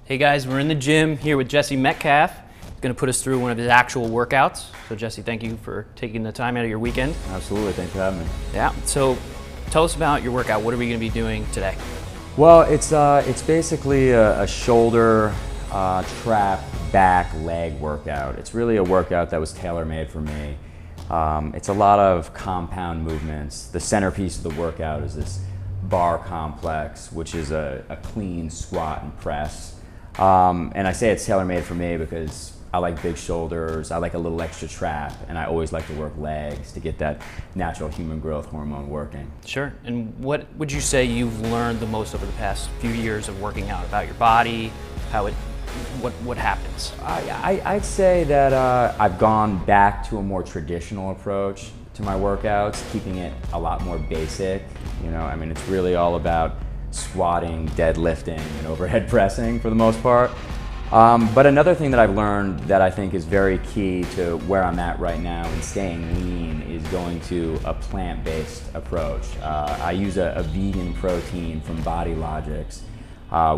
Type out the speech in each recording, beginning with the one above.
Hey guys, we're in the gym here with Jesse Metcalfe. He's going to put us through one of his actual workouts. So Jesse, thank you for taking the time out of your weekend. Absolutely, thanks for having me. Yeah, so tell us about your workout. What are we going to be doing today? Well, it's basically a shoulder, trap, back, leg workout. It's really a workout that was tailor-made for me. It's a lot of compound movements. The centerpiece of the workout is this bar complex, which is a clean squat and press. And I say it's tailor-made for me because I like big shoulders, I like a little extra trap, and I always like to work legs to get that natural human growth hormone working. Sure. And what would you say you've learned the most over the past few years of working out about your body, what happens? I'd say that I've gone back to a more traditional approach to my workouts, keeping it a lot more basic. You know, I mean, it's really all about squatting, deadlifting, and overhead pressing for the most part. But another thing that I've learned that I think is very key to where I'm at right now and staying lean is going to a plant-based approach. I use a vegan protein from Body Logics,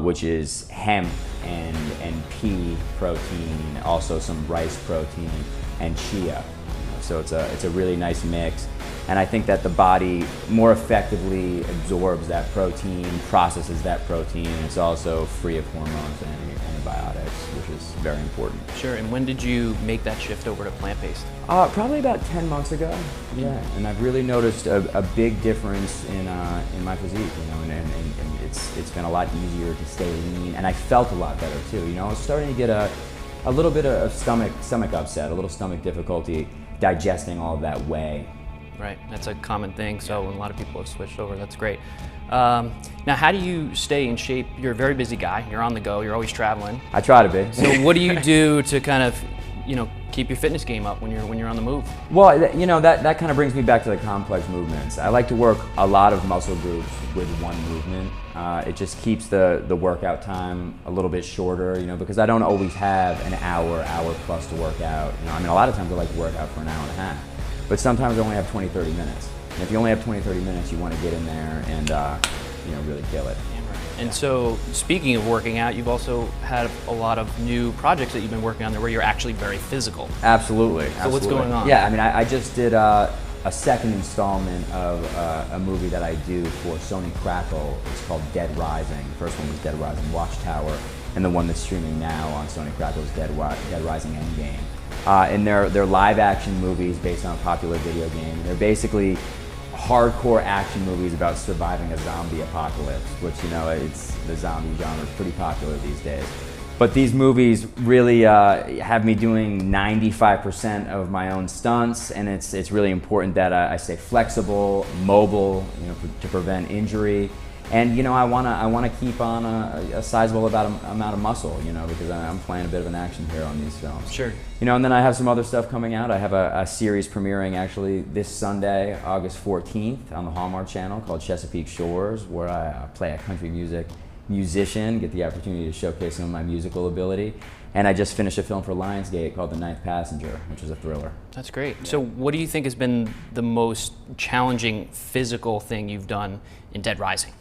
which is hemp and pea protein, also some rice protein and chia. So it's a really nice mix. And I think that the body more effectively absorbs that protein, processes that protein. It's also free of hormones and antibiotics, which is very important. Sure, and when did you make that shift over to plant-based? Probably about 10 months ago, yeah. And I've really noticed a big difference in my physique, you know, and it's been a lot easier to stay lean. And I felt a lot better too, you know. I was starting to get a little bit of stomach upset, a little stomach difficulty digesting all of that whey. Right, that's a common thing, so a lot of people have switched over, that's great. Now, how do you stay in shape? You're a very busy guy, you're on the go, you're always traveling. I try to be. So what do you do to kind of, you know, keep your fitness game up when you're on the move? Well, you know, that kind of brings me back to the complex movements. I like to work a lot of muscle groups with one movement. It just keeps the workout time a little bit shorter, you know, because I don't always have an hour plus to work out. You know, I mean, a lot of times I like to work out for an hour and a half. But sometimes I only have 20, 30 minutes. And if you only have 20, 30 minutes, you want to get in there and you know, really kill it. And so, speaking of working out, you've also had a lot of new projects that you've been working on there where you're actually very physical. Absolutely. So what's going on? Yeah, I mean, I just did a second installment of a movie that I do for Sony Crackle. It's called Dead Rising. The first one was Dead Rising Watchtower, and the one that's streaming now on Sony Crackle is Dead Rising Endgame. And they're live action movies based on a popular video game. They're basically hardcore action movies about surviving a zombie apocalypse, which, you know, the zombie genre is pretty popular these days. But these movies really have me doing 95% of my own stunts, and it's really important that I stay flexible, mobile, you know, to prevent injury. And, you know, I wanna keep on a sizable amount of muscle, you know, because I'm playing a bit of an action hero on these films. Sure. You know, and then I have some other stuff coming out. I have a series premiering actually this Sunday, August 14th, on the Hallmark Channel called Chesapeake Shores, where I play a country musician, get the opportunity to showcase some of my musical ability. And I just finished a film for Lionsgate called The Ninth Passenger, which is a thriller. That's great. Yeah. So what do you think has been the most challenging physical thing you've done in Dead Rising?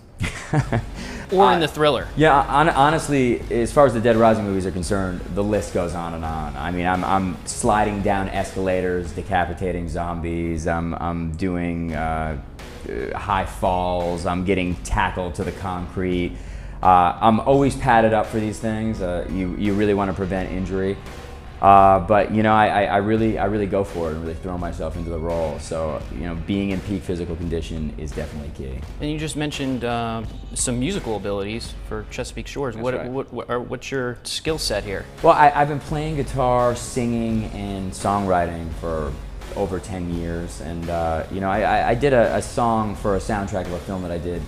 Or in the thriller? Yeah, honestly, as far as the Dead Rising movies are concerned, the list goes on and on. I mean, I'm sliding down escalators, decapitating zombies. I'm doing high falls. I'm getting tackled to the concrete. I'm always padded up for these things. You really want to prevent injury. But, you know, I really go for it and really throw myself into the role. So, you know, being in peak physical condition is definitely key. And you just mentioned some musical abilities for Chesapeake Shores. What's your skill set here? Well, I've been playing guitar, singing, and songwriting for over 10 years. And, you know, I did a song for a soundtrack of a film that I did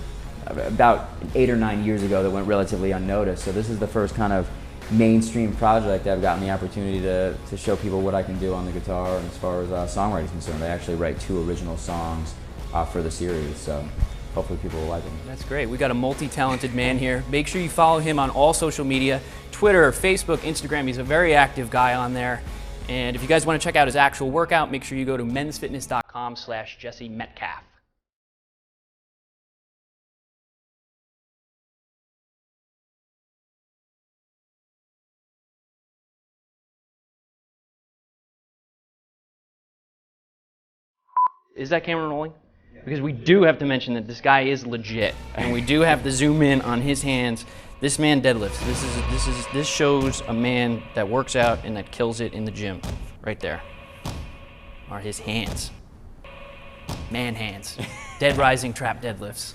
about 8 or 9 years ago that went relatively unnoticed. So this is the first kind of mainstream project I've gotten the opportunity to show people what I can do on the guitar. And as far as songwriting is concerned, I actually write 2 original songs for the series, so hopefully people will like them. That's great. We got a multi-talented man here. Make sure you follow him on all social media, Twitter, Facebook, Instagram. He's a very active guy on there. And if you guys want to check out his actual workout, make sure you go to mensfitness.com/Jesse Metcalfe. Is that camera rolling? Because we do have to mention that this guy is legit, and we do have to zoom in on his hands. This man deadlifts. This shows a man that works out and that kills it in the gym. Right there are his hands. Man hands. Dead rising trap deadlifts.